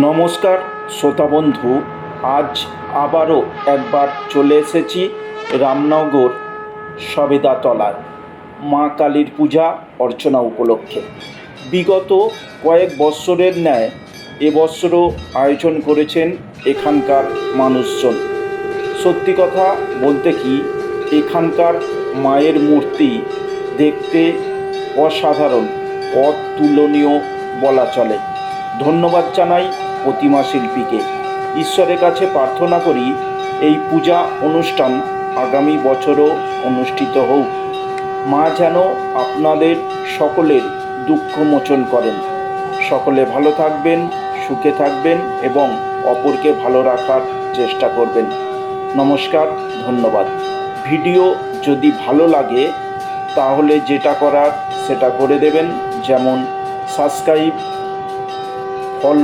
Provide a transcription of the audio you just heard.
নমস্কার শ্রোতা বন্ধু, আজ আবারও একবার চলে এসেছি রামনগর সবেদাতলায় মা কালীর পূজা অর্চনা উপলক্ষে। বিগত কয়েক বৎসরের ন্যায় এবছরও আয়োজন করেছেন এখানকার মানুষজন। সত্যি কথা বলতে কি, এখানকার মায়ের মূর্তি দেখতে অসাধারণ, অতুলনীয় বলা চলে। ধন্যবাদ জানাই প্রতিমা শিল্পীকে। ঈশ্বরের কাছে প্রার্থনা করি এই পূজা অনুষ্ঠান আগামী বছরও অনুষ্ঠিত হোক। মা যেন আপনাদের সকলের দুঃখ মোচন করেন। সকলে ভালো থাকবেন, সুখে থাকবেন এবং অপরকে ভালো রাখার চেষ্টা করবেন। নমস্কার, ধন্যবাদ। ভিডিও যদি ভালো লাগে তাহলে যেটা করার সেটা করে দেবেন, যেমন সাবস্ক্রাইব,